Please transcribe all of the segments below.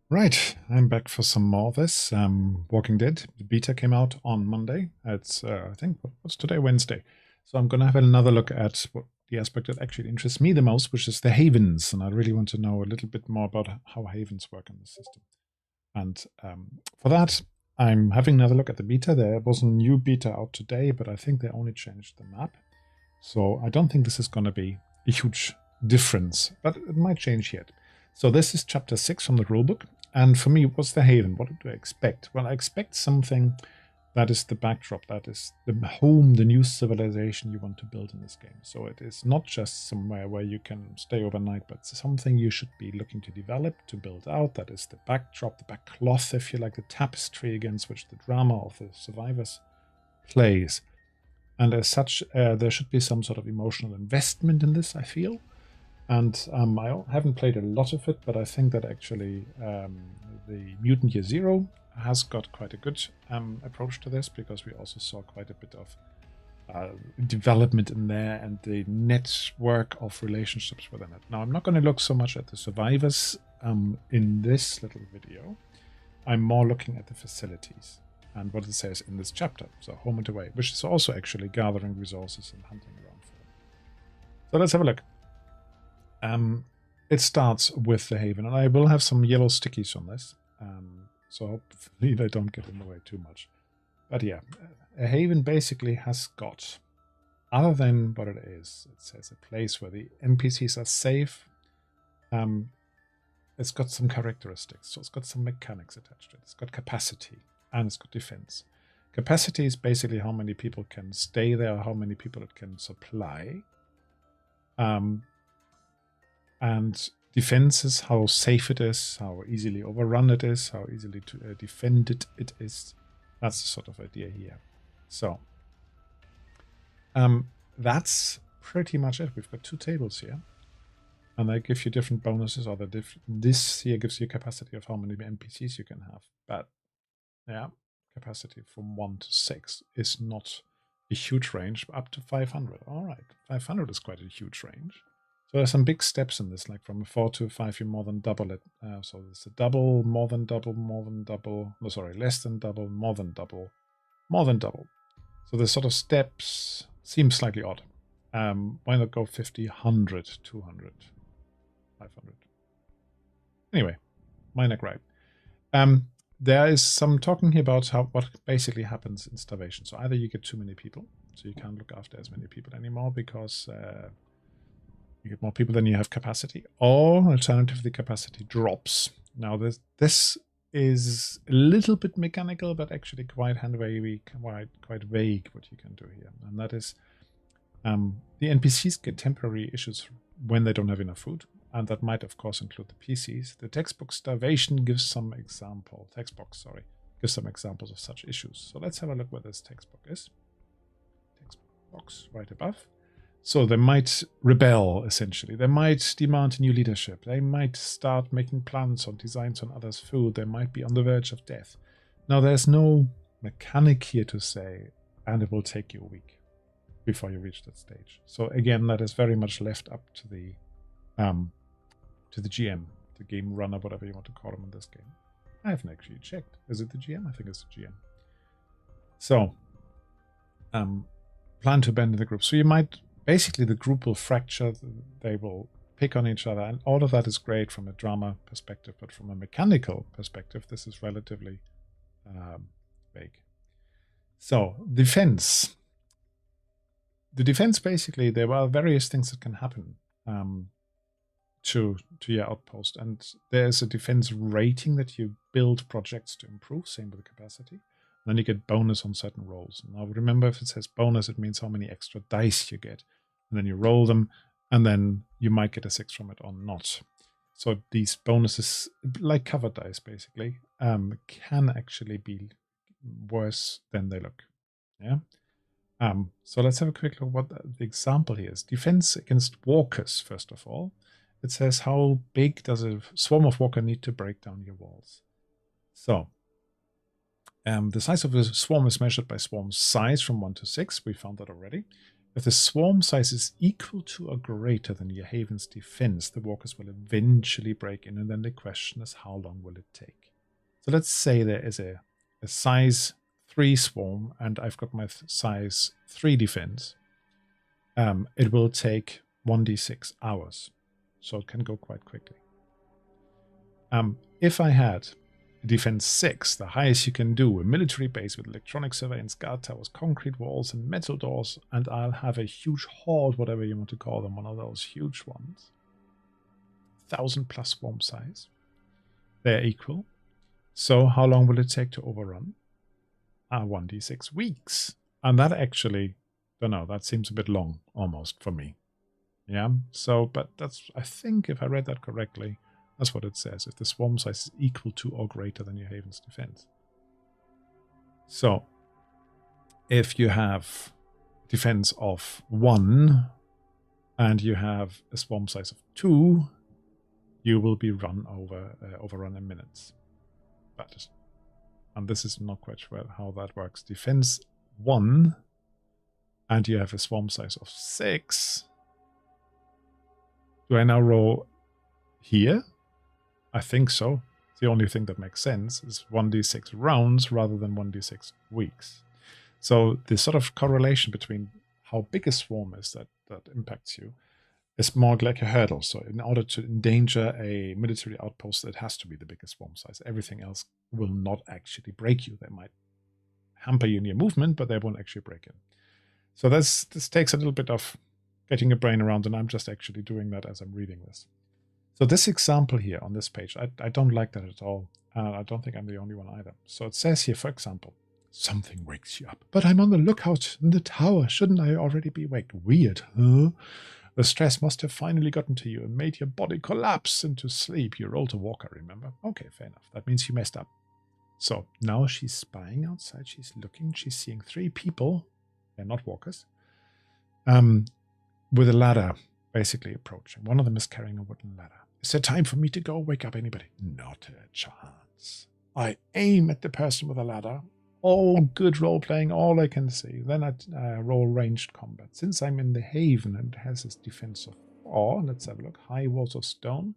Right, I'm back for some more of this. Walking Dead, the beta came out on Monday. It's, I think, what's today? Wednesday. So I'm going to have another look at what the aspect that actually interests me the most, which is the havens. And I really want to know a little bit more about how havens work in the system. And for that, I'm having another look at the beta. There was a new beta out today, but I think they only changed the map. So I don't think this is going to be a huge difference, but it might change yet. So this is chapter 6 from the rulebook. And for me, what's the haven? What do I expect? Well, I expect something that is the backdrop, that is the home, the new civilization you want to build in this game. So it is not just somewhere where you can stay overnight, but something you should be looking to develop, to build out. That is the backdrop, the backcloth, if you like, the tapestry against which the drama of the survivors plays. And as such, there should be some sort of emotional investment in this, I feel. And I haven't played a lot of it, but I think that actually the Mutant Year Zero has got quite a good approach to this, because we also saw quite a bit of development in there and the network of relationships within it. Now, I'm not going to look so much at the survivors in this little video. I'm more looking at the facilities and what it says in this chapter. So home and away, which is also actually gathering resources and hunting around for them. So let's have a look. It starts with the haven, and I will have some yellow stickies on this. So hopefully they don't get in the way too much. But yeah, a haven basically has got, other than what it is, it says a place where the NPCs are safe. It's got some characteristics. So it's got some mechanics attached to it. It's got capacity and it's got defense. Capacity is basically how many people can stay there, how many people it can supply. And defense is how safe it is, how easily overrun it is, how easily to defended it is. That's the sort of idea here. So that's pretty much it. We've got two tables here, and they give you different bonuses. Or this here gives you a capacity of how many NPCs you can have. But yeah, capacity from 1 to 6 is not a huge range, up to 500. All right, 500 is quite a huge range. So there's some big steps in this, like from a 4 to a 5, you more than double it. So there's a double, more than double, more than double. No, sorry, less than double, more than double, more than double. So the sort of steps seem slightly odd. Why not go 50, 100, 200, 500? Anyway, minor gripe. There is some talking here about what basically happens in starvation. So either you get too many people, so you can't look after as many people anymore because you get more people than you have capacity, or alternatively, capacity drops. Now, this is a little bit mechanical, but actually quite quite vague what you can do here. And that is, the NPCs get temporary issues when they don't have enough food, and that might, of course, include the PCs. The textbook starvation gives some examples of such issues. So let's have a look where this textbook is. Textbook box right above. So they might rebel, essentially. They might demand new leadership. They might start making plans on designs on others' food. They might be on the verge of death. Now, there's no mechanic here to say, and it will take you a week before you reach that stage. So again, that is very much left up to the GM, the game runner, whatever you want to call him in this game. I haven't actually checked. Is it the GM? I think it's the GM. So, plan to abandon the group. So you might... Basically, the group will fracture, they will pick on each other, and all of that is great from a drama perspective, but from a mechanical perspective, this is relatively vague. So, defense. The defense, basically, there are various things that can happen to your outpost, and there's a defense rating that you build projects to improve, same with the capacity. Then you get bonus on certain rolls. Now remember, if it says bonus, it means how many extra dice you get. And then you roll them, and then you might get a 6 from it or not. So these bonuses, like cover dice basically, can actually be worse than they look. Yeah. So let's have a quick look what the example here is. Defense against walkers, first of all. It says how big does a swarm of walker need to break down your walls. So the size of a swarm is measured by swarm size from 1 to 6. We found that already. If the swarm size is equal to or greater than your haven's defense, the walkers will eventually break in, and then the question is, how long will it take? So let's say there is a size 3 swarm, and I've got my size 3 defense. It will take 1d6 hours, so it can go quite quickly. If I had defense 6, the highest you can do, a military base with electronic surveillance, guard towers, concrete walls, and metal doors, and I'll have a huge horde, whatever you want to call them, one of those huge ones. 1,000 plus swarm size. They're equal. So how long will it take to overrun? 1d6 weeks. And that actually, don't know, that seems a bit long, almost, for me. Yeah, so, but that's, I think, if I read that correctly, that's what it says, if the swarm size is equal to or greater than your haven's defense. So, if you have defense of 1 and you have a swarm size of 2, you will be overrun in minutes. But, and this is not quite sure how that works. Defense 1 and you have a swarm size of 6. Do I now roll here? I think so. The only thing that makes sense is 1d6 rounds rather than 1d6 weeks. So the sort of correlation between how big a swarm is that impacts you is more like a hurdle. So in order to endanger a military outpost, it has to be the biggest swarm size. Everything else will not actually break you. They might hamper you in your movement, but they won't actually break in. So this takes a little bit of getting your brain around, and I'm just actually doing that as I'm reading this. So this example here on this page, I don't like that at all. I don't think I'm the only one either. So it says here, for example, something wakes you up. But I'm on the lookout in the tower. Shouldn't I already be awake? Weird, huh? The stress must have finally gotten to you and made your body collapse into sleep. You rolled a walker, remember? Okay, fair enough. That means you messed up. So now she's spying outside. She's looking. She's seeing 3 people. They're not walkers. With a ladder basically approaching. One of them is carrying a wooden ladder. Is there time for me to go wake up anybody? Not a chance. I aim at the person with a ladder. All good role-playing, all I can see. Then I roll ranged combat. Since I'm in the haven and it has its defense of 4, let's have a look. High walls of stone,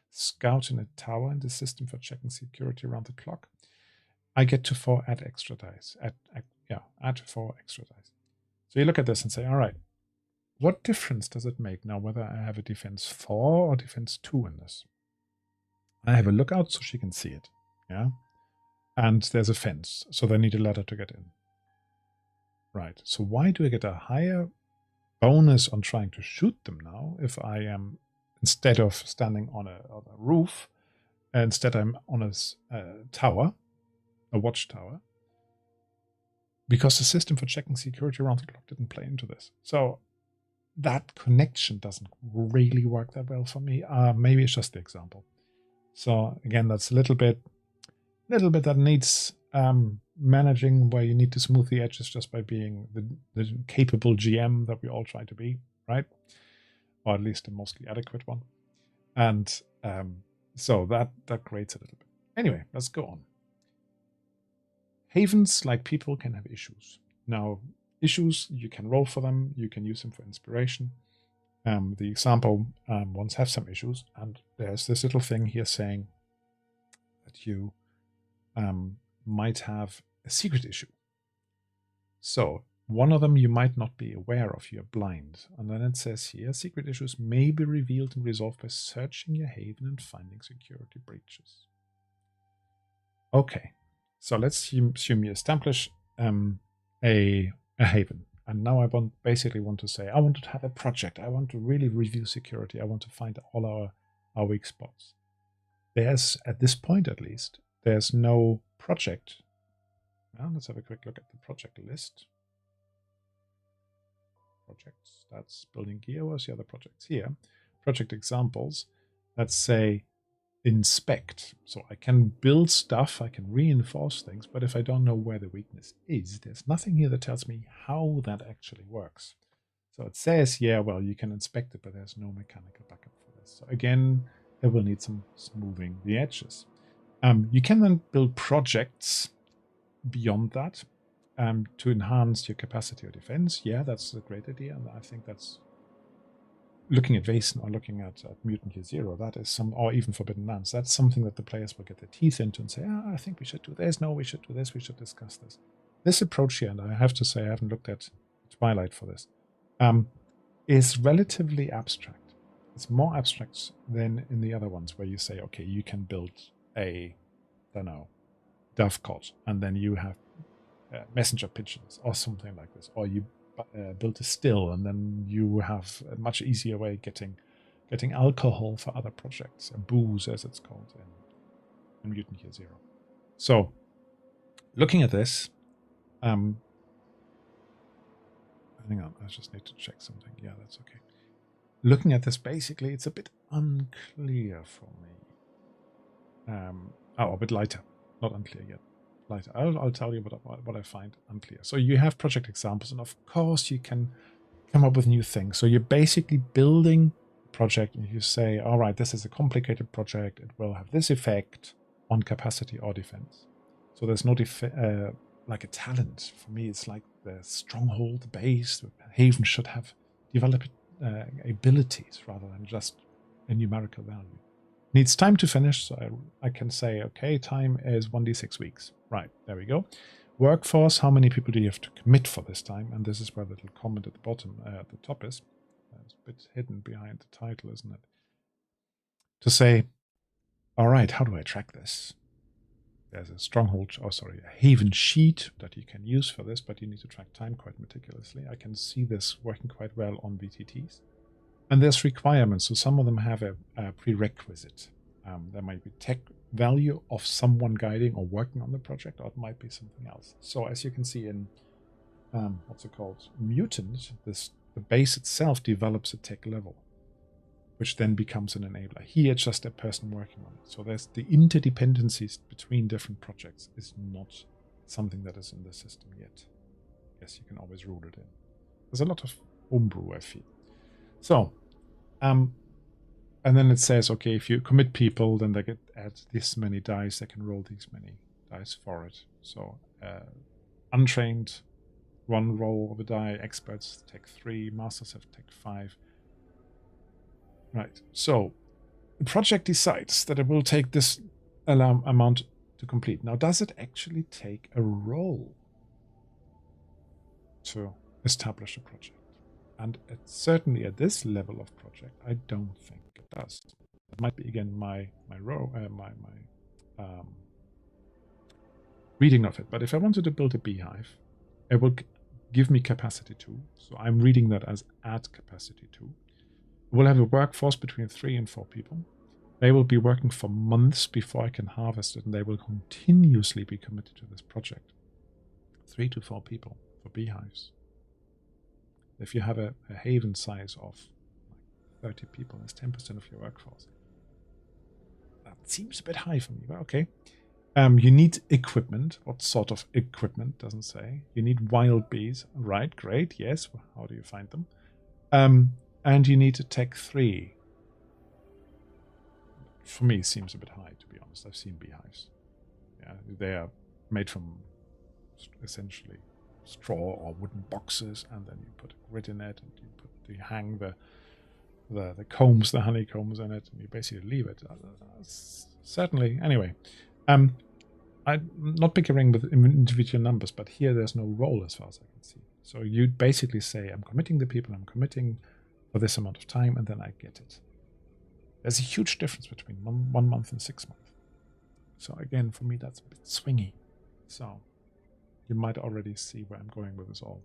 scout in a tower, and a system for checking security around the clock. I get to add extra dice. Add 4 extra dice. So you look at this and say, all right, what difference does it make now whether I have a defense 4 or defense 2 in this? I have a lookout so she can see it. Yeah. And there's a fence, so they need a ladder to get in. Right. So why do I get a higher bonus on trying to shoot them now if I am, instead of standing on a roof, instead I'm on a tower, a watchtower? Because the system for checking security around the clock didn't play into this. So that connection doesn't really work that well for me. Maybe it's just the example. So again, that's a little bit that needs managing, where you need to smooth the edges just by being the capable GM that we all try to be, right? Or at least a mostly adequate one. And so that creates a little bit. Anyway, let's go on. Havens, like people, can have issues. Now, issues, you can roll for them, you can use them for inspiration. The example ones have some issues, and there's this little thing here saying that you might have a secret issue. So one of them you might not be aware of, you're blind. And then it says here, secret issues may be revealed and resolved by searching your haven and finding security breaches. Okay, so let's assume you establish a haven. And now I basically want to say, I want to have a project. I want to really review security. I want to find all our weak spots. There's, at this point at least, there's no project. Now let's have a quick look at the project list. Projects, that's building gear. Where's the other projects here? Project examples. Let's say inspect. So I can build stuff, I can reinforce things, but if I don't know where the weakness is, there's nothing here that tells me how that actually works. So it says, yeah, well, you can inspect it, but there's no mechanical backup for this. So again, it will need some smoothing the edges. You can then build projects beyond that. to enhance your capacity or defense. Yeah, that's a great idea, and I think that's looking at Vaesen or looking at Mutant Year Zero. That is or even Forbidden Lands. That's something that the players will get their teeth into and say, I think we should do this. No, we should do this. We should discuss this. This approach here, and I have to say I haven't looked at Twilight for this, is relatively abstract. It's more abstract than in the other ones where you say, okay, you can build a, I don't know, dovecot, and then you have messenger pigeons or something like this, or you build a still, and then you have a much easier way getting alcohol for other projects, booze as it's called in Mutant Year Zero. So, looking at this, hang on, I just need to check something. Yeah, that's okay. Looking at this, basically, it's a bit unclear for me. A bit lighter, not unclear yet. Lighter. I'll tell you what I find unclear. So you have project examples, and of course you can come up with new things. So you're basically building a project, and you say, all right, this is a complicated project. It will have this effect on capacity or defense. So there's no like a talent. For me, it's like the stronghold, the base. The haven should have developed abilities rather than just a numerical value. Needs time to finish, so I can say, okay, time is 1d6 weeks. Right, there we go. Workforce, how many people do you have to commit for this time? And this is where the little comment at the bottom, at the top is. It's a bit hidden behind the title, isn't it? To say, all right, how do I track this? There's a stronghold, a haven sheet that you can use for this, but you need to track time quite meticulously. I can see this working quite well on VTTs. And there's requirements, so some of them have a prerequisite. There might be tech value of someone guiding or working on the project, or it might be something else. So as you can see in, what's it called, Mutant, the base itself develops a tech level, which then becomes an enabler. Here it's just a person working on it. So there's the interdependencies between different projects is not something that is in the system yet. Yes, you can always rule it in. There's a lot of homebrew, I feel. So, and then it says, okay, if you commit people, then they get add this many dice, they can roll these many dice for it. So, untrained, 1 roll of a die, experts take 3, masters have take 5. Right, so the project decides that it will take this amount to complete. Now, does it actually take a roll to establish a project? And certainly at this level of project, I don't think it does. It might be again my reading of it. But if I wanted to build a beehive, it will give me capacity 2. So I'm reading that as add capacity 2. We'll have a workforce between 3 and 4 people. They will be working for months before I can harvest it, and they will continuously be committed to this project. 3 to 4 people for beehives. If you have a haven size of like 30 people, that's 10% of your workforce. That seems a bit high for me, but okay. You need equipment. What sort of equipment? Doesn't say. You need wild bees. Right, great, yes. How do you find them? And you need to tech 3. For me, it seems a bit high, to be honest. I've seen beehives. Yeah, they are made from essentially straw or wooden boxes, and then you put a grid in it, and you hang the combs, the honeycombs in it, and you basically leave it. Certainly, anyway. I'm not bickering with individual numbers, but here there's no role as far as I can see. So you basically say, I'm committing the people, I'm committing for this amount of time, and then I get it. There's a huge difference between 1 month and 6 months. So again, for me, that's a bit swingy. So you might already see where I'm going with this all.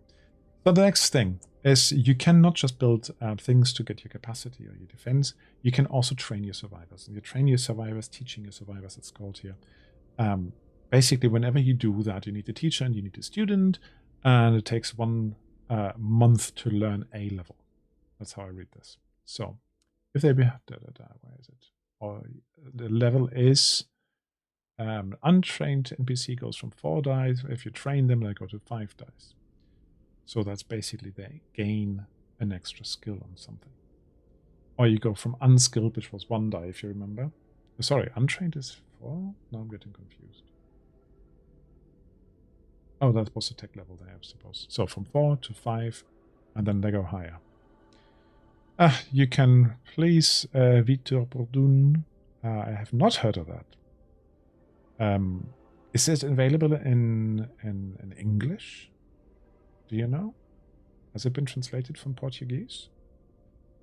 So the next thing is you cannot just build things to get your capacity or your defense. You can also train your survivors. And you train your survivors, teaching your survivors, it's called here. Basically, whenever you do that, you need a teacher and you need a student, and it takes 1 month to learn A level. That's how I read this. So if they where is it? Or the level is untrained NPC goes from 4 dice. If you train them, they go to 5 dice. So that's basically they gain an extra skill on something. Or you go from unskilled, which was 1 die, if you remember. Sorry, untrained is 4? No, I'm getting confused. Oh, that was the tech level there, I suppose. So from 4 to 5, and then they go higher. You can please Vitor Bourdon. I have not heard of that. Is it available in English? Do you know? Has it been translated from Portuguese?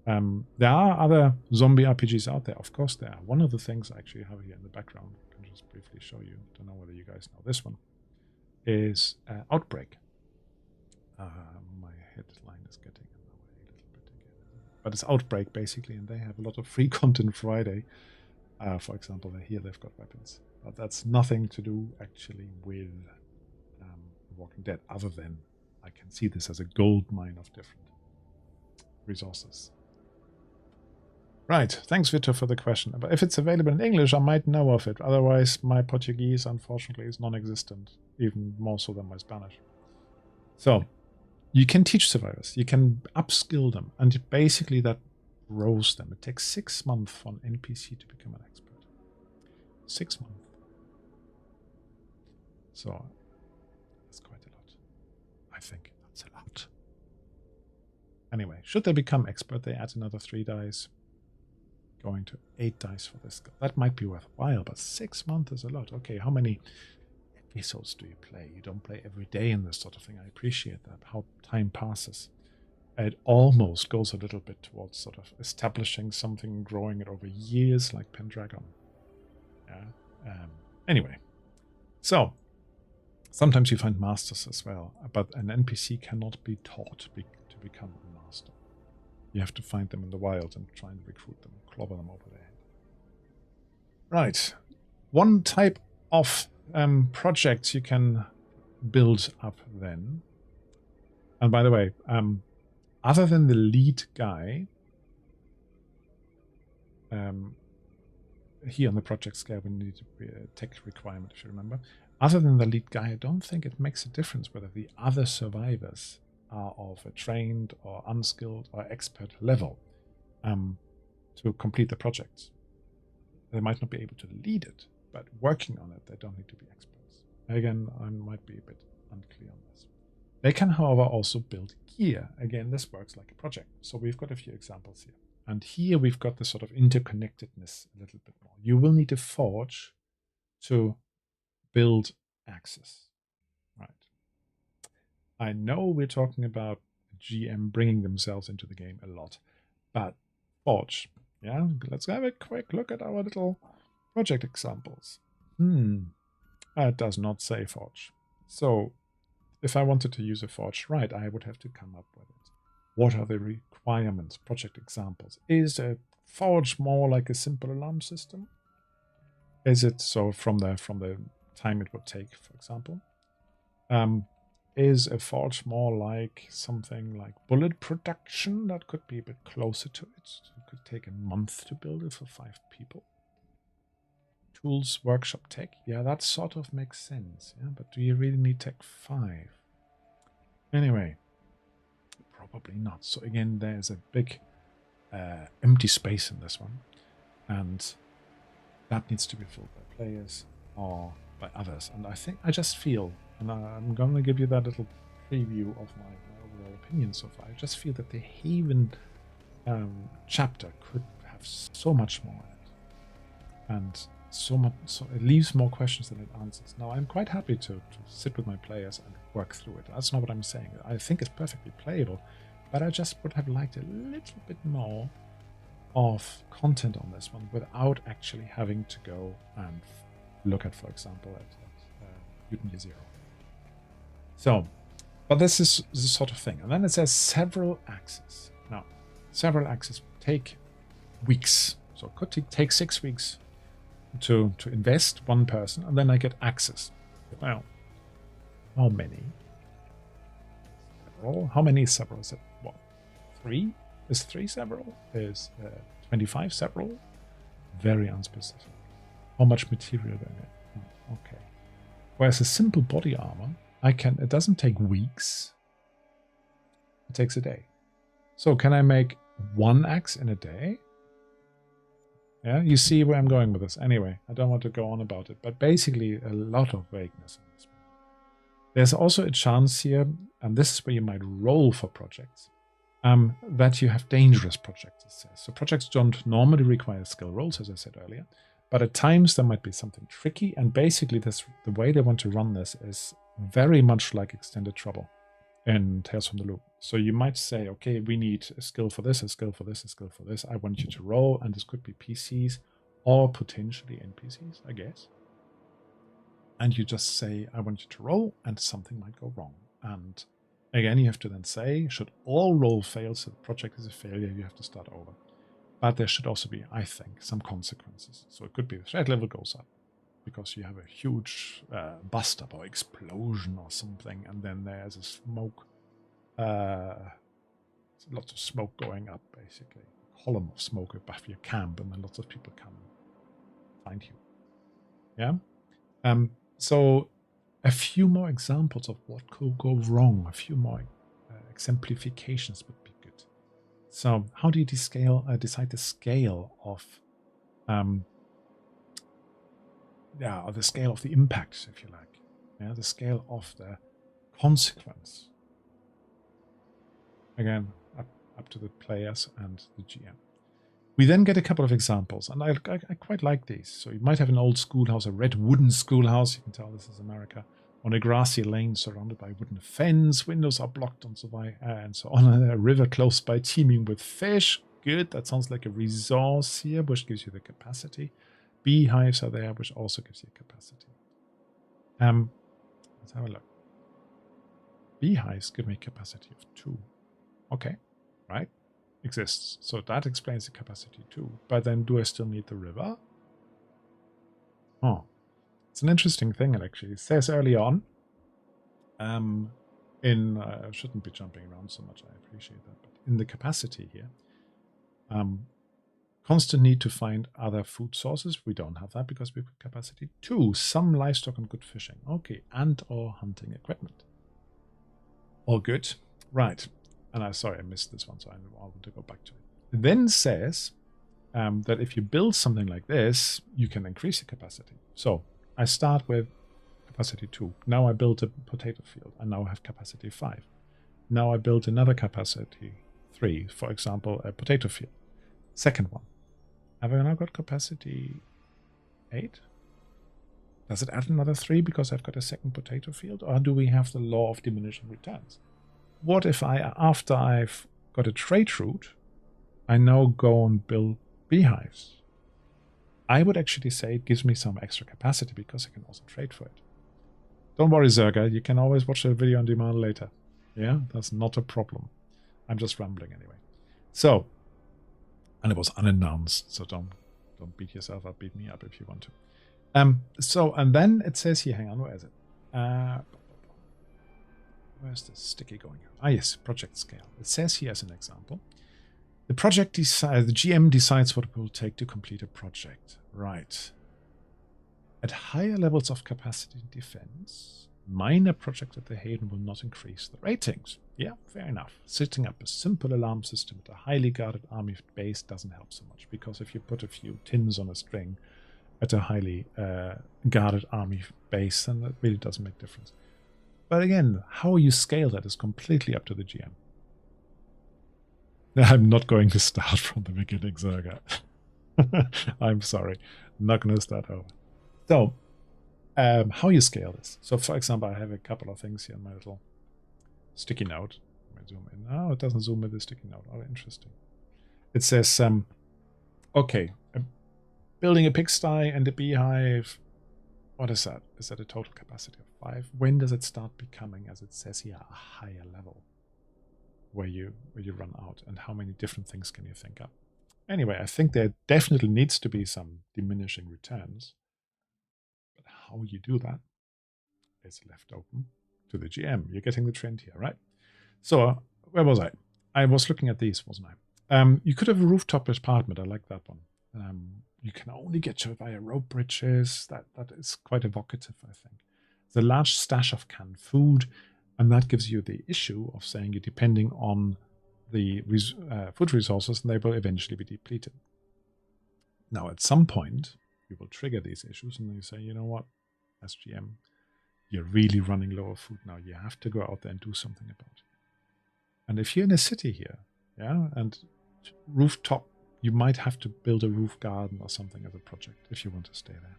There are other zombie RPGs out there. Of course there are. One of the things I actually have here in the background, I can just briefly show you. Don't know whether you guys know this one. Is Outbreak. My headline is getting in the way a little bit again. But it's Outbreak, basically, and they have a lot of free content Friday. For example, here they've got weapons. But that's nothing to do, actually, with Walking Dead, other than I can see this as a gold mine of different resources. Right, thanks, Vitor, for the question. But if it's available in English, I might know of it. Otherwise, my Portuguese, unfortunately, is non-existent, even more so than my Spanish. So, you can teach survivors. You can upskill them. And basically, that grows them. It takes 6 months for an NPC to become an expert. 6 months. So, that's quite a lot. I think that's a lot. Anyway, should they become expert, they add another 3 dice. Going to 8 dice for this skill. That might be worthwhile, but 6 months is a lot. Okay, how many episodes do you play? You don't play every day in this sort of thing. I appreciate that, how time passes. It almost goes a little bit towards sort of establishing something, growing it over years, like Pendragon. Yeah. Anyway, so sometimes you find masters as well, but an NPC cannot be taught to become a master. You have to find them in the wild and try and recruit them, clobber them over the head. Right. One type of projects you can build up then. And by the way, other than the lead guy, here on the project scale, we need to be a tech requirement, if you remember. Other than the lead guy, I don't think it makes a difference whether the other survivors are of a trained or unskilled or expert level to complete the project. They might not be able to lead it, but working on it, they don't need to be experts. Again, I might be a bit unclear on this. They can, however, also build gear. Again, this works like a project. So we've got a few examples here. And here we've got the sort of interconnectedness a little bit more. You will need a forge to build axes. Right. I know we're talking about GM bringing themselves into the game a lot, but forge. Yeah, let's have a quick look at our little project examples. It does not say forge. So if I wanted to use a forge, right, I would have to come up with it. What are the requirements, project examples? Is a forge more like a simple alarm system? Is it so from the time it would take, for example? Is a forge more like something like bullet production? That could be a bit closer to it. It could take a month to build it for 5 people. Tools, workshop, tech. Yeah, that sort of makes sense. Yeah, but do you really need tech 5? Anyway, probably not. So again, there's a big empty space in this one. And that needs to be filled by players or by others. And I just feel, and I'm going to give you that little preview of my overall opinion so far. I just feel that the Haven chapter could have so much more in it. And so it leaves more questions than it answers. Now, I'm quite happy to sit with my players and work through it. That's not what I'm saying. I think it's perfectly playable, but I just would have liked a little bit more of content on this one without actually having to go and look at, for example, at Mutant Year Zero. So, but this is the sort of thing. And then it says several axes. Now, several axes take weeks. So it could take 6 weeks to invest one person, and then I get axes. Well, how many? Several? How many is several? Is it what? 3? Is 3 several? Is 25 several? Very unspecific. How much material do I need? Oh, okay. Whereas a simple body armor, it doesn't take weeks. It takes a day. So can I make 1 axe in a day? Yeah, you see where I'm going with this. Anyway, I don't want to go on about it, but basically a lot of vagueness in this one. There's also a chance here, and this is where you might roll for projects, that you have dangerous projects, it says. So projects don't normally require skill rolls, as I said earlier, but at times there might be something tricky, and basically the way they want to run this is very much like Extended Trouble in Tales from the Loop. So you might say, okay, we need a skill for this, a skill for this, a skill for this. I want you to roll, and this could be PCs or potentially NPCs, I guess. And you just say, I want you to roll, and something might go wrong. And again, you have to then say, should all roll fail, so the project is a failure, you have to start over. But there should also be, I think, some consequences. So it could be the threat level goes up because you have a huge bust up or explosion or something, and then there's a smoke, lots of smoke going up, basically. A column of smoke above your camp, and then lots of people come and find you. Yeah? So a few more examples of what could go wrong, a few more exemplifications would be good. So how do you decide the scale of or the scale of the impact, if you like, the scale of the consequence. Again, up to the players and the GM. We then get a couple of examples, and I quite like these. So you might have an old schoolhouse, a red wooden schoolhouse, you can tell this is America, on a grassy lane surrounded by wooden fence, windows are blocked and so on, a river close by teeming with fish. Good, that sounds like a resource here, which gives you the capacity. Beehives are there, which also gives you capacity. Let's have a look. Beehives give me capacity of 2. Okay, right? Exists. So that explains the capacity too. But then do I still need the river? Oh, it's an interesting thing, actually. It says early on, I shouldn't be jumping around so much, I appreciate that, but in the capacity here, constant need to find other food sources. We don't have that because we've got capacity 2. Some livestock and good fishing. Okay, and or hunting equipment. All good. Right. And I missed this one, so I want to go back to it. It then says that if you build something like this, you can increase the capacity. So I start with capacity 2. Now I built a potato field. I now have capacity 5. Now I built another capacity 3, for example, a potato field. Second one. Have I now got capacity 8? Does it add another 3 because I've got a second potato field? Or do we have the law of diminishing returns? What if after I've got a trade route, I now go and build beehives? I would actually say it gives me some extra capacity because I can also trade for it. Don't worry, Zerga, you can always watch the video on demand later. Yeah, that's not a problem. I'm just rambling anyway. So, and it was unannounced, so don't beat yourself up, beat me up if you want to. And then it says here, hang on, where is it? Where's this sticky going? Ah, yes, project scale. It says here as an example, the GM decides what it will take to complete a project. Right. At higher levels of capacity and defense, minor projects at the Haven will not increase the ratings. Yeah, fair enough. Setting up a simple alarm system at a highly guarded army base doesn't help so much, because if you put a few tins on a string at a highly guarded army base, then that really doesn't make a difference. But again, how you scale that is completely up to the GM. I'm not going to start from the beginning, Zerga. I'm sorry. I'm not going to start over. So, how you scale this. So, for example, I have a couple of things here on my little sticky note. Let me zoom in. Oh, it doesn't zoom with the sticky note. Oh, interesting. It says, okay, building a pigsty and a beehive. What is that? Is that a total capacity of 5? When does it start becoming, as it says here, a higher level where you run out? And how many different things can you think up? Anyway, I think there definitely needs to be some diminishing returns. But how you do that is left open to the GM. You're getting the trend here, right? So where was I? I was looking at these, wasn't I? You could have a rooftop apartment. I like that one. You can only get to it via rope bridges. That is quite evocative, I think. It's a large stash of canned food, and that gives you the issue of saying you're depending on the food resources, and they will eventually be depleted. Now, at some point, you will trigger these issues, and you say, you know what, as GM, you're really running low of food now. You have to go out there and do something about it. And if you're in a city here, yeah, and rooftop, you might have to build a roof garden or something as a project if you want to stay there.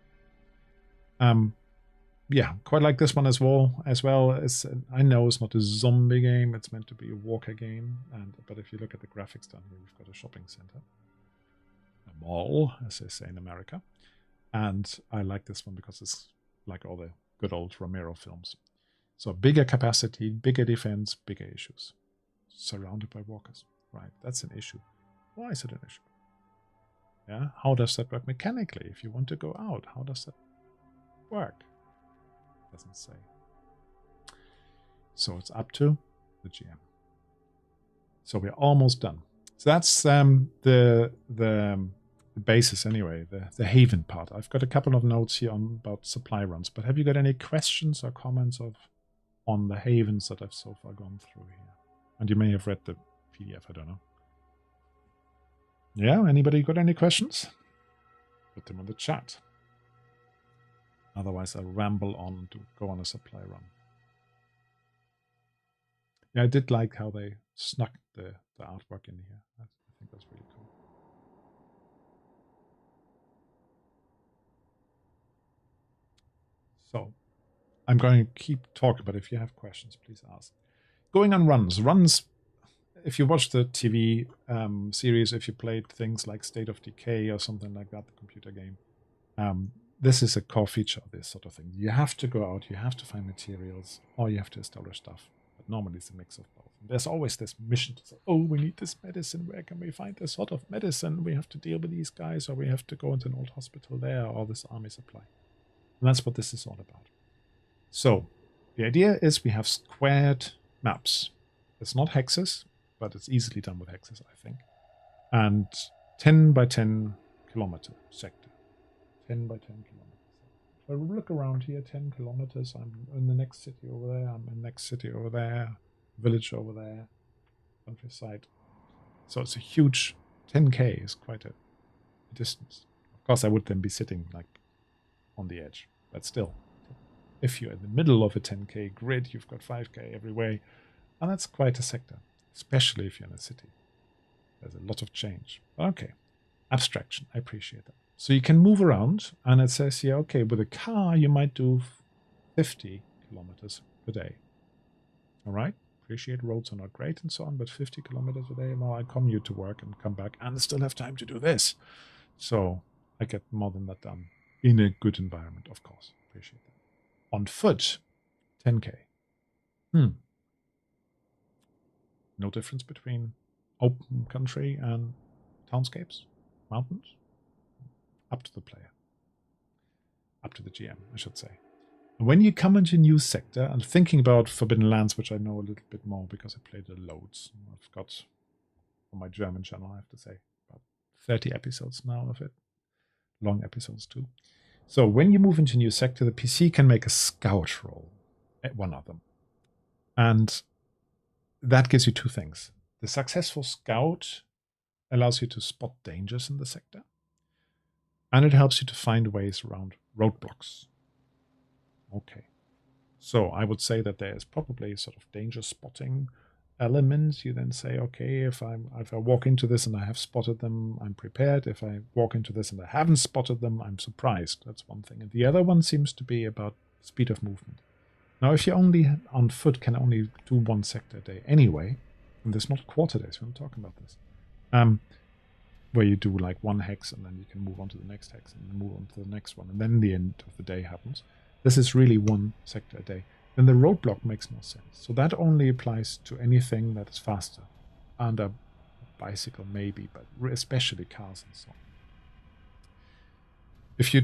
Yeah, quite like this one as well. I know it's not a zombie game; it's meant to be a walker game. But if you look at the graphics down here, we've got a shopping center, a mall, as they say in America. And I like this one because it's like all the good old Romero films. So bigger capacity, bigger defense, bigger issues. Surrounded by walkers. Right, that's an issue. Why is it an issue? Yeah, how does that work mechanically? If you want to go out, how does that work? Doesn't say. So it's up to the GM. So we're almost done. So that's the basis anyway, the haven part. I've got a couple of notes here about supply runs, but have you got any questions or comments on the havens that I've so far gone through here? And you may have read the PDF, I don't know. Yeah, anybody got any questions? Put them in the chat. Otherwise, I'll ramble on to go on a supply run. Yeah, I did like how they snuck the artwork in here. I think that's really cool. So, I'm going to keep talking, but if you have questions, please ask. Going on runs. Runs, if you watch the TV series, if you played things like State of Decay or something like that, the computer game, this is a core feature of this sort of thing. You have to go out, you have to find materials, or you have to establish stuff. But normally it's a mix of both. There's always this mission to say, oh, we need this medicine. Where can we find this sort of medicine? We have to deal with these guys, or we have to go into an old hospital there, or this army supply. And that's what this is all about. So the idea is we have squared maps. It's not hexes, but it's easily done with hexes, I think. And 10 by 10 kilometer sector. 10 by 10 kilometers. If I look around here, 10 kilometers, I'm in the next city over there, I'm in the next city over there, village over there, countryside. So it's a huge 10k is quite a distance. Of course, I would then be sitting like on the edge, but still, if you're in the middle of a 10k grid, you've got 5k every way, and that's quite a sector, especially if you're in a city. There's a lot of change. Okay, abstraction, I appreciate that. So you can move around, and it says here, okay, with a car, you might do 50 kilometers per day. All right? Appreciate roads are not great and so on, but 50 kilometers a day, well, I commute to work and come back, and I still have time to do this. So I get more than that done in a good environment, of course. Appreciate that. On foot, 10k. No difference between open country and townscapes, mountains. Up to the player. Up to the GM, I should say. And when you come into a new sector, and thinking about Forbidden Lands, which I know a little bit more because I played it loads. I've got, on my German channel, I have to say, about 30 episodes now of it. Long episodes too. So when you move into a new sector, the PC can make a scout roll at one of them. And that gives you two things. The successful scout allows you to spot dangers in the sector. And it helps you to find ways around roadblocks. Okay. So I would say that there is probably a sort of danger spotting element. You then say, okay, if I walk into this and I have spotted them, I'm prepared. If I walk into this and I haven't spotted them, I'm surprised. That's one thing. And the other one seems to be about speed of movement. Now, if you only on foot can only do one sector a day anyway, and there's not quarter days, we're not talking about this. Where you do like one hex and then you can move on to the next hex and then move on to the next one, and then the end of the day happens. This is really one sector a day. Then the roadblock makes no sense. So that only applies to anything that is faster. And a bicycle maybe, but especially cars and so on. If you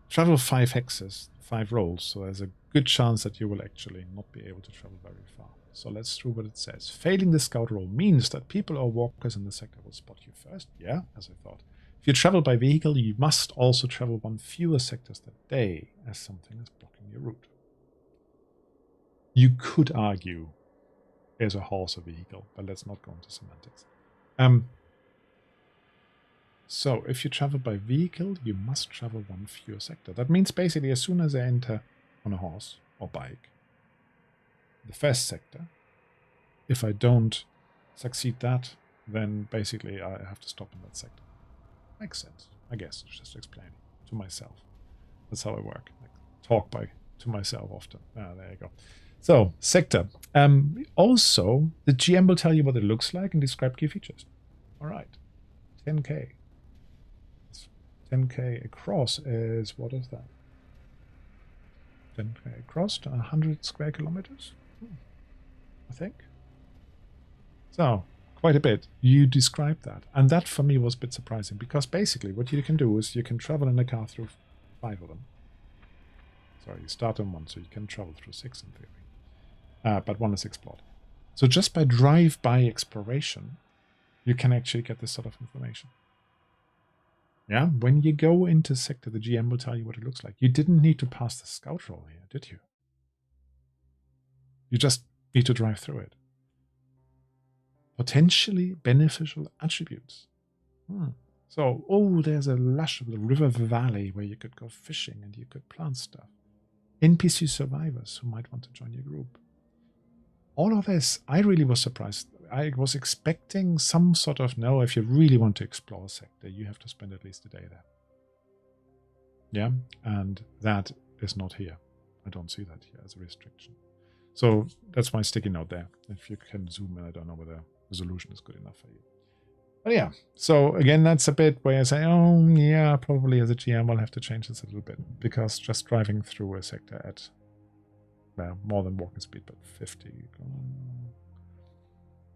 travel 5 hexes, 5 rolls, so there's a good chance that you will actually not be able to travel very far. So let's do what it says. Failing the scout roll means that people or walkers in the sector will spot you first. Yeah, as I thought. If you travel by vehicle, you must also travel one fewer sectors that day, as something is blocking your route. You could argue, is a horse a vehicle, but let's not go into semantics. So if you travel by vehicle, you must travel one fewer sector. That means basically as soon as I enter on a horse, or bike. The first sector. If I don't succeed that, then basically I have to stop in that sector. Makes sense, I guess, just explaining to myself. That's how I work. I talk to myself often. There you go. So, sector. Also, the GM will tell you what it looks like and describe key features. All right. 10K. 10K across is, what is that? 10K across to 100 square kilometers, I think. So, quite a bit. You described that. And that for me was a bit surprising because basically what you can do is you can travel in a car through 5 of them. Sorry, you start on 1, so you can travel through 6 in theory. But 1 is explored. So just by drive-by exploration, you can actually get this sort of information. Yeah, when you go into sector, the GM will tell you what it looks like. You didn't need to pass the scout roll here, did you? You just need to drive through it. Potentially beneficial attributes. So, there's a lush of the river valley where you could go fishing and you could plant stuff. NPC survivors who might want to join your group. All of this, I really was surprised. I was expecting some sort of, no, if you really want to explore a sector, you have to spend at least a day there. Yeah, and that is not here. I don't see that here as a restriction. So that's my sticky note there. If you can zoom in, I don't know whether resolution is good enough for you. But yeah, so again, that's a bit where I say, oh yeah, probably as a GM I'll have to change this a little bit, because just driving through a sector at, well, more than walking speed, but 50,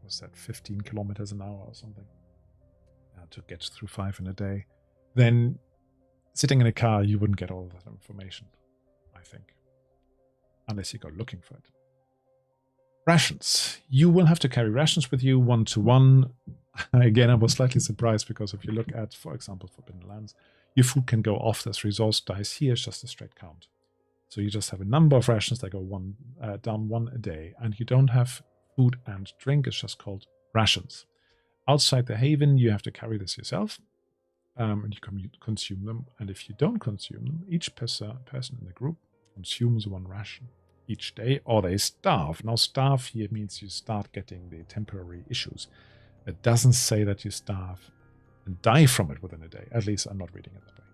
what's that, 15 kilometers an hour or something, to get through 5 in a day, then sitting in a car, you wouldn't get all that information, I think, unless you go looking for it. Rations. You will have to carry rations with you 1-to-1. Again, I was slightly surprised because if you look at, for example, Forbidden Lands, your food can go off this resource dice. Here it's just a straight count. So you just have a number of rations that go down 1 a day, and you don't have food and drink. It's just called rations. Outside the haven, you have to carry this yourself, and you consume them. And if you don't consume them, each person in the group consumes 1 ration each day, or they starve. Now, starve here means you start getting the temporary issues. It doesn't say that you starve and die from it within a day. At least I'm not reading it that way.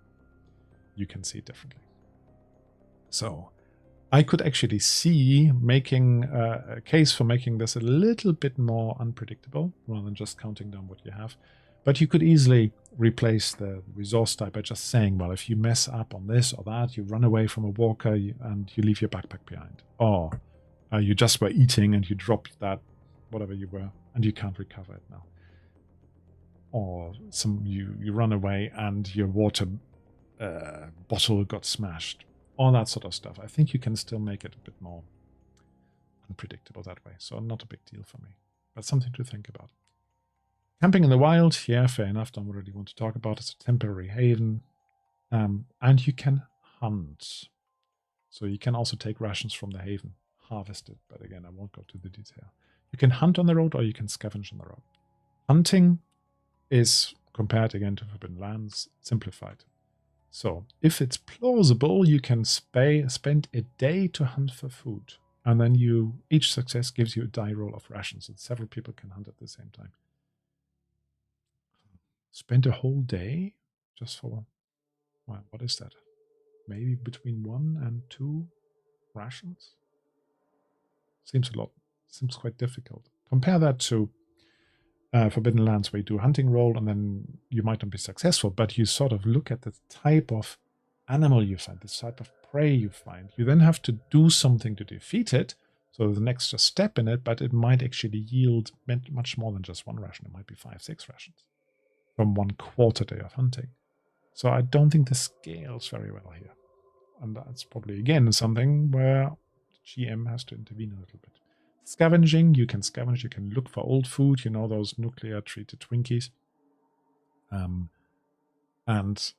You can see it differently. So I could actually see making a case for making this a little bit more unpredictable rather than just counting down what you have. But you could easily replace the resource type by just saying, well, if you mess up on this or that, you run away from a walker and you leave your backpack behind. Or you just were eating and you dropped that, whatever you were, and you can't recover it now. Or you run away and your water bottle got smashed. All that sort of stuff. I think you can still make it a bit more unpredictable that way. So not a big deal for me, but something to think about. Camping in the wild, yeah, fair enough. Don't really want to talk about it. It's a temporary haven. And you can hunt. So you can also take rations from the haven, harvest it. But again, I won't go to the detail. You can hunt on the road or you can scavenge on the road. Hunting is, compared again to Forbidden Lands, simplified. So if it's plausible, you can spend a day to hunt for food. And then each success gives you a die roll of rations. And several people can hunt at the same time. Spend a whole day just for, well, what is that? Maybe between 1 and 2 rations? Seems a lot. Seems quite difficult. Compare that to Forbidden Lands, where you do a hunting roll and then you might not be successful, but you sort of look at the type of animal you find, the type of prey you find. You then have to do something to defeat it. So the next step in it, but it might actually yield much more than just 1 ration. It might be 5-6 rations from 1/4 day of hunting. So I don't think this scales very well here. And that's probably, again, something where GM has to intervene a little bit. Scavenging, you can scavenge, you can look for old food, those nuclear treated Twinkies. And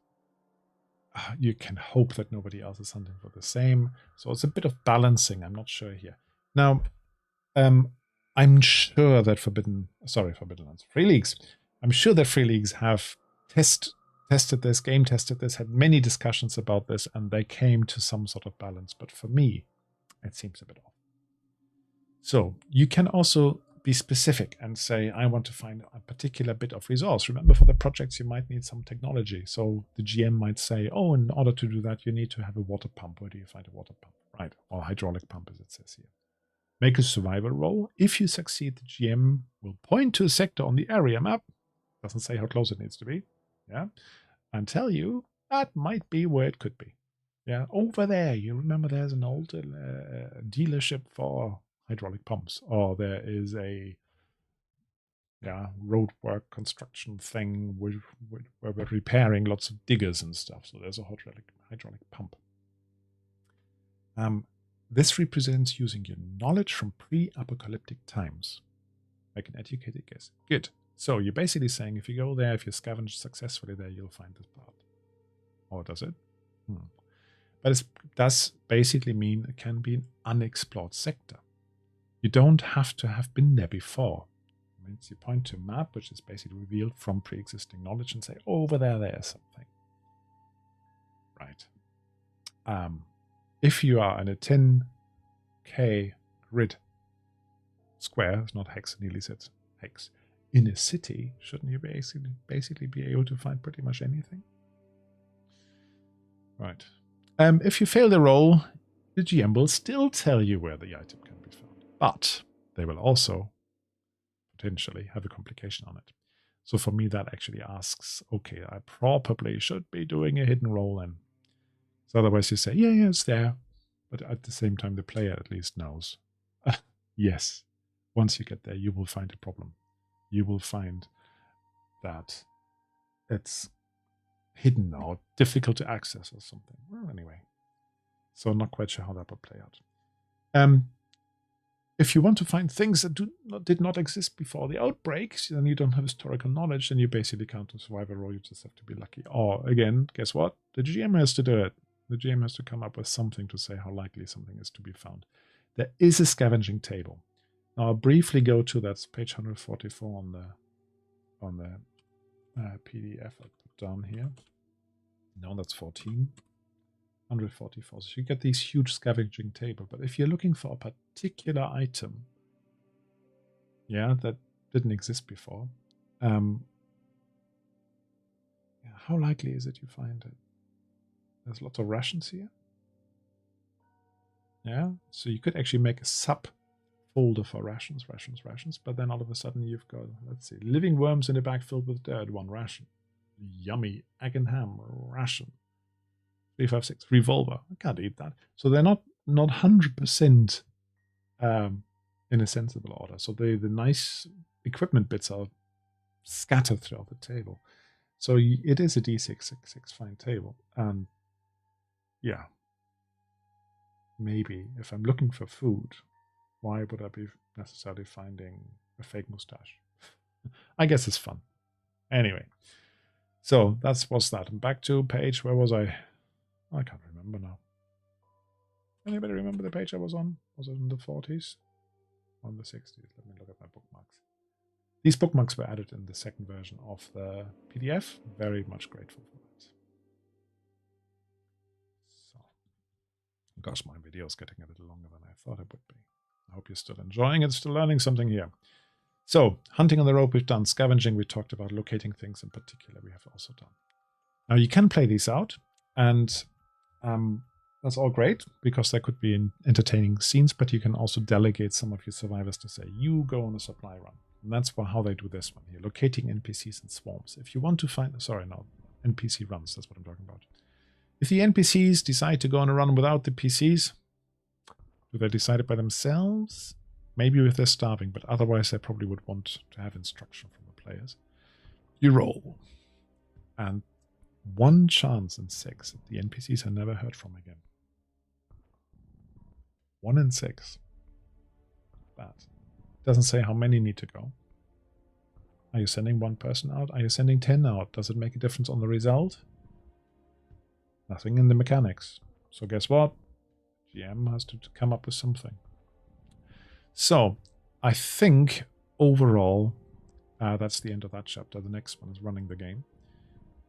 you can hope that nobody else is hunting for the same. So it's a bit of balancing, I'm not sure here. Now, I'm sure that Forbidden Lands, Free Leagues, I'm sure that Free Leagues have tested this, game tested this, had many discussions about this, and they came to some sort of balance. But for me, It seems a bit off. So you can also be specific and say, I want to find a particular bit of resource. Remember, for the projects, you might need some technology. So the GM might say, oh, in order to do that, you need to have a water pump. Where do you find a water pump? Right, or hydraulic pump, as it says here. Make a survival roll. If you succeed, the GM will point to a sector on the area map. Doesn't say how close it needs to be. Yeah, and tell you that might be where it could be. Yeah, over there. You remember there's an old dealership for hydraulic pumps, or there is a road work construction thing where we're repairing lots of diggers and stuff. So there's a hydraulic pump. This represents using your knowledge from pre-apocalyptic times. Make an educated guess. Good. So you're basically saying if you go there, if you scavenge successfully there, you'll find this part. Or does it? But it does basically mean it can be an unexplored sector. You don't have to have been there before. It means you point to a map, which is basically revealed from pre-existing knowledge, and say, over there's something. Right. If you are in a 10K grid square, it's not hex, nearly said hex, in a city, shouldn't you basically be able to find pretty much anything? Right. If you fail the roll, the GM will still tell you where the item can be found, but they will also potentially have a complication on it. So for me, that actually asks, okay, I probably should be doing a hidden roll then. So otherwise you say, yeah, it's there. But at the same time, the player at least knows. Yes, once you get there, you will find a problem. You will find that it's hidden or difficult to access or something. Well, anyway. So I'm not quite sure how that would play out. If you want to find things that did not exist before the outbreaks, then you don't have historical knowledge, then you basically can't do survival roll. You just have to be lucky. Or again, guess what? The GM has to do it. The GM has to come up with something to say how likely something is to be found. There is a scavenging table. Now I'll briefly go to that's page 144 on the PDF I put down here. No, that's 14. 144. So you get these huge scavenging table. But if you're looking for a particular item, that didn't exist before, how likely is it you find it? There's lots of rations here. Yeah, so you could actually make a sub folder for rations, but then all of a sudden you've got, let's see, living worms in a bag filled with dirt, 1 ration. Yummy, egg and ham, ration. 356, revolver. I can't eat that. So they're not 100% in a sensible order. So the nice equipment bits are scattered throughout the table. So it is a D666 fine table. And yeah, maybe if I'm looking for food, why would I be necessarily finding a fake mustache? I guess it's fun. Anyway, so was that. And back to page, where was I? I can't remember now. Anybody remember the page I was on? Was it in the 40s? On the 60s? Let me look at my bookmarks. These bookmarks were added in the second version of the PDF. Very much grateful for that. So, gosh, my video is getting a little longer than I thought it would be. I hope you're still enjoying it, still learning something here. So, hunting on the rope we've done. Scavenging we talked about. Locating things in particular we have also done. Now you can play these out, and that's all great because there could be entertaining scenes, but you can also delegate some of your survivors to say, you go on a supply run. And that's how they do this one here, locating NPCs and swarms. If you want to find, NPC runs, that's what I'm talking about. If the NPCs decide to go on a run without the PCs, do they decide it by themselves? Maybe if they're starving, but otherwise they probably would want to have instruction from the players. You roll. And 1 chance in 6 that the NPCs are never heard from again. 1 in 6. Bad. Doesn't say how many need to go. Are you sending 1 person out? Are you sending 10 out? Does it make a difference on the result? Nothing in the mechanics. So guess what? GM has to come up with something. So I think overall that's the end of that chapter. The next one is running the game.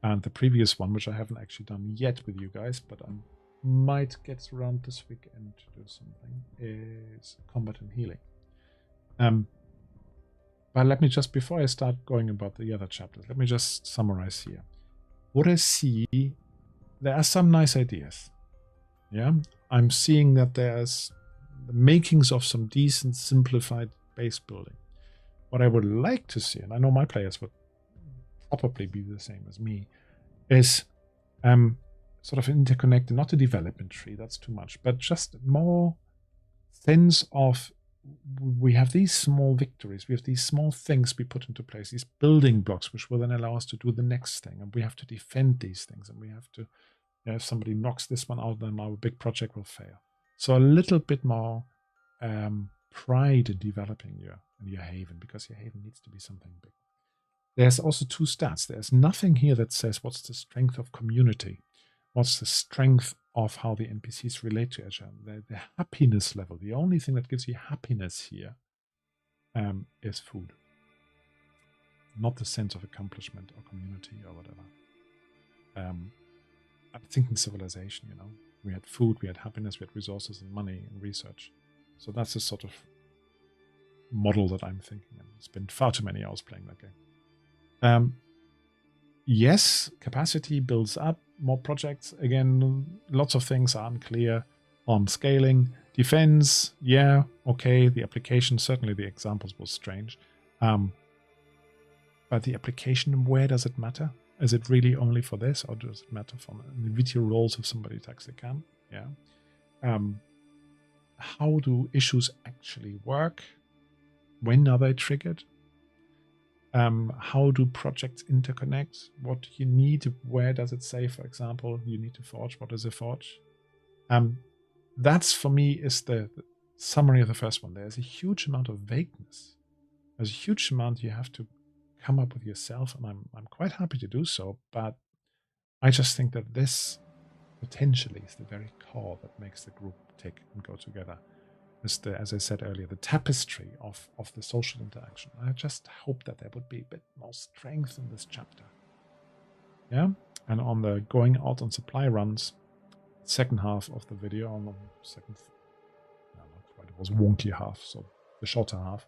And the previous one, which I haven't actually done yet with you guys, but I'm might get around this weekend to do something is combat and healing. But let me just, before I start going about the other chapters, let me just summarize here. What I see, there are some nice ideas. Yeah, I'm seeing that there's the makings of some decent, simplified base building. What I would like to see, and I know my players would probably be the same as me, is sort of interconnected, not a development tree, that's too much, but just more sense of we have these small victories, we have these small things we put into place, these building blocks, which will then allow us to do the next thing, and we have to defend these things, and we have to, if somebody knocks this one out, then our big project will fail. So a little bit more pride in developing your haven, because your haven needs to be something big. There's also 2 stats. There's nothing here that says what's the strength of community, what's the strength of how the NPCs relate to each other, the happiness level. The only thing that gives you happiness here is food, not the sense of accomplishment or community or whatever. I'm thinking civilization, we had food, we had happiness, we had resources and money and research. So that's the sort of model that I'm thinking. And I spent far too many hours playing that game. Yes, capacity builds up, more projects. Again, lots of things are unclear on scaling. Defense, yeah, okay. The application, certainly the examples was strange. But the application, where does it matter? Is it really only for this, or does it matter for individual roles if somebody attacks the camp? Yeah. How do issues actually work? When are they triggered? How do projects interconnect? What do you need? Where does it say, for example, you need to forge? What is a forge? That's, for me, is the summary of the first one. There's a huge amount of vagueness. There's a huge amount you have to come up with yourself, and I'm quite happy to do so, but I just think that this potentially is the very core that makes the group tick and go together. As I said earlier, the tapestry of the social interaction. I just hope that there would be a bit more strength in this chapter. Yeah, and on the going out on supply runs, second half of the video, on the second, no, not quite, it was wonky half, so the shorter half,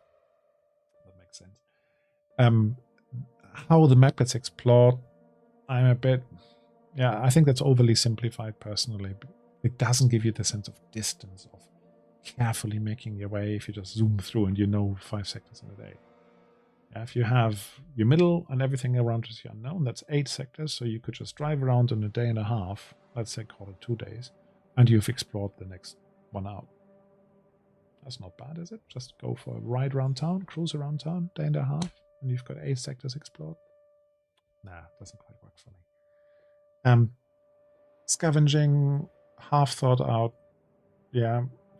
that makes sense. How the map gets explored, I'm a bit, I think that's overly simplified personally. It doesn't give you the sense of distance, of carefully making your way if you just zoom through and 5 sectors in a day. If you have your middle and everything around is unknown, that's 8 sectors, so you could just drive around in a day and a half, let's say call it 2 days, and you've explored the next one out. That's not bad, is it? Just go for a ride around town, cruise around town, day and a half, and you've got 8 sectors explored. Nah, doesn't quite work for me. Scavenging, half thought out,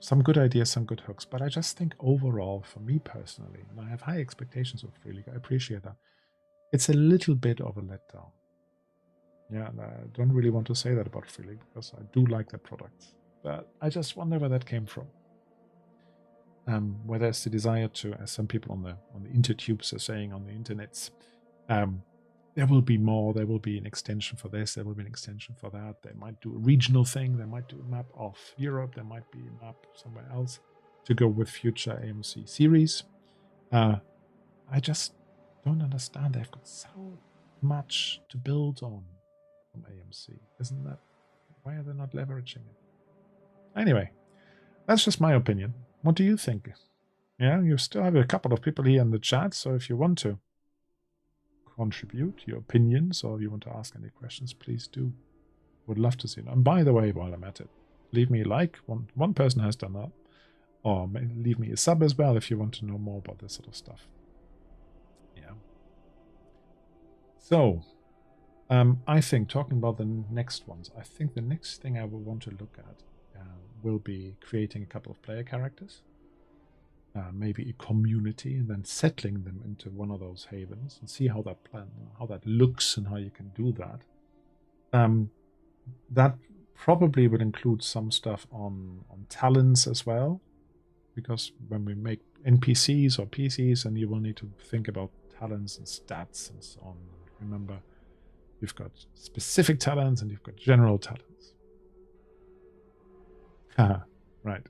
some good ideas, some good hooks, but I just think overall, for me personally, and I have high expectations of Free League, I appreciate that, it's a little bit of a letdown. And I don't really want to say that about Free League, because I do like their products, but I just wonder where that came from. Whether it's the desire to, as some people on the intertubes are saying, on the internets, there will be more, there will be an extension for this, there will be an extension for that. They might do a regional thing, they might do a map of Europe, there might be a map somewhere else to go with future AMC series. I just don't understand. They've got so much to build on from AMC. Isn't that, why are they not leveraging it? Anyway, that's just my opinion. What do you think? You still have a couple of people here in the chat, so if you want to contribute your opinions or you want to ask any questions, please do. Would love to see it. And by the way, while I'm at it, leave me a like. One person has done that. Or leave me a sub as well if you want to know more about this sort of stuff. So, I think, talking about the next ones, I think the next thing I will want to look at will be creating a couple of player characters. Maybe a community, and then settling them into one of those havens and see how that looks and how you can do that. That probably will include some stuff on talents as well, because when we make NPCs or PCs, and you will need to think about talents and stats and so on. Remember, you've got specific talents and you've got general talents. Right.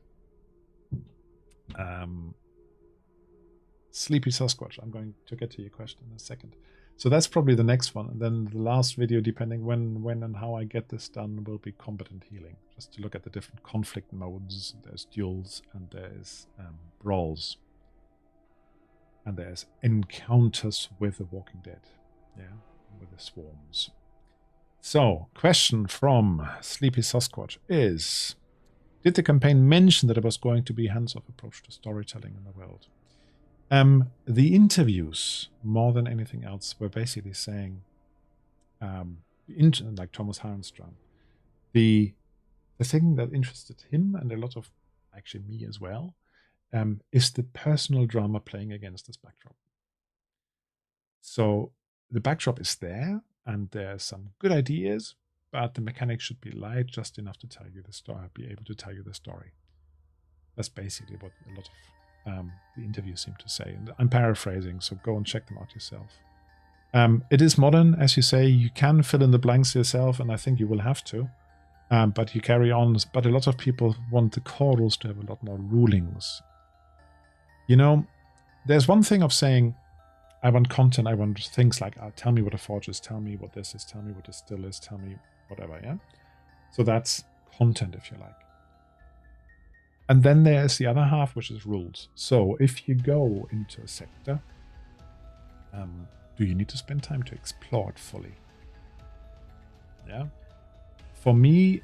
Sleepy Sasquatch. I'm going to get to your question in a second. So that's probably the next one. And then the last video, depending when and how I get this done, will be combatant healing. Just to look at the different conflict modes. There's duels and there's brawls. And there's encounters with the Walking Dead. Yeah, with the swarms. So, question from Sleepy Sasquatch is, did the campaign mention that it was going to be a hands-off approach to storytelling in the world? The interviews, more than anything else, were basically saying, like Thomas Harnström, the thing that interested him and a lot of, actually me as well, is the personal drama playing against this backdrop. So the backdrop is there, and there's some good ideas, but the mechanics should be light, just enough to tell you the story, be able to tell you the story. That's basically what a lot of the interviews seem to say. And I'm paraphrasing, so go and check them out yourself. It is modern, as you say. You can fill in the blanks yourself, and I think you will have to. But you carry on. But a lot of people want the core rules to have a lot more rulings. You know, there's one thing of saying, I want content, I want things like, tell me what a forge is, tell me what this is, tell me what this still is, tell me whatever, yeah? So that's content, if you like. And then there's the other half, which is rules. So if you go into a sector, do you need to spend time to explore it fully? Yeah? For me,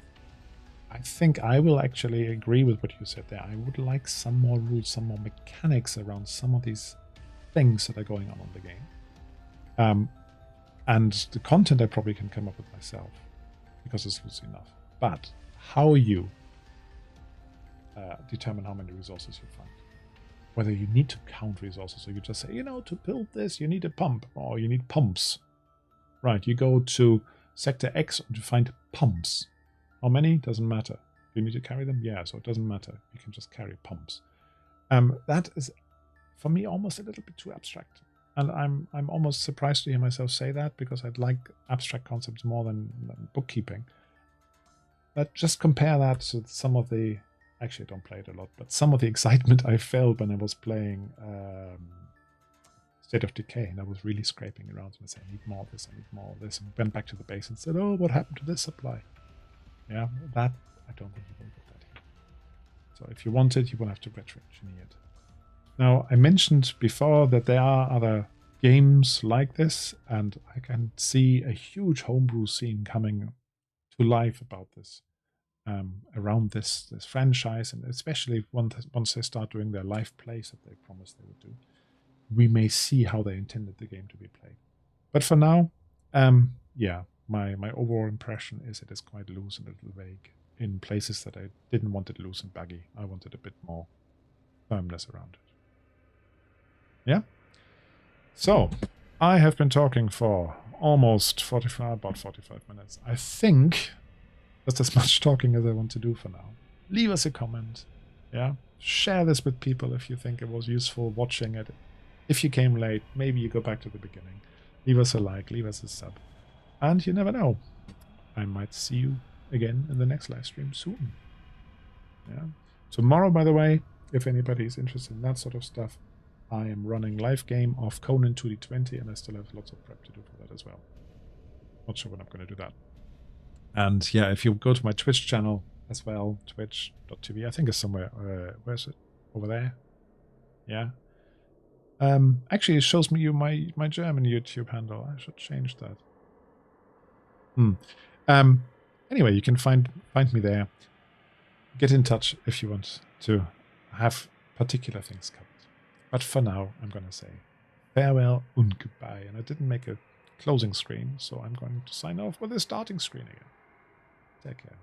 I think I will actually agree with what you said there. I would like some more rules, some more mechanics around some of these things that are going on in the game. And the content I probably can come up with myself because it's loose enough. But how you determine how many resources you find, whether you need to count resources or you just say, you know, to build this you need a pump or you need pumps. Right, you go to sector X to find pumps. How many? Doesn't matter. You need to carry them? Yeah, so it doesn't matter. You can just carry pumps. That is, for me, almost a little bit too abstract. And I'm almost surprised to hear myself say that, because I'd like abstract concepts more than bookkeeping. But just compare that to some of the... Actually, I don't play it a lot, but some of the excitement I felt when I was playing State of Decay, and I was really scraping around and saying, I need more of this, I need more of this, and went back to the base and said, oh, what happened to this supply? Yeah, that, I don't think you will get that here. So if you want it, you will have to retro-engineer it. Now, I mentioned before that there are other games like this, and I can see a huge homebrew scene coming to life about this. Around this franchise, and especially once they start doing their live plays that they promised they would do, we may see how they intended the game to be played. But for now, yeah, my overall impression is it is quite loose and a little vague in places that I didn't want it loose and buggy. I wanted a bit more firmness around it. Yeah? So, I have been talking for almost about 45 minutes. I think that's as much talking as I want to do for now. Leave us a comment. Yeah, share this with people if you think it was useful watching it. If you came late, maybe you go back to the beginning. Leave us a like, leave us a sub. And you never know, I might see you again in the next live stream soon. Yeah. Tomorrow, by the way, if anybody is interested in that sort of stuff, I am running live game of Conan 2D20, and I still have lots of prep to do for that as well. Not sure when I'm going to do that. And yeah, if you go to my Twitch channel as well, twitch.tv, I think it's somewhere, where is it? Over there? Yeah. Actually, it shows me my German YouTube handle. I should change that. Anyway, you can find me there. Get in touch if you want to have particular things covered. But for now, I'm going to say farewell and goodbye. And I didn't make a closing screen, so I'm going to sign off with a starting screen again. Take care.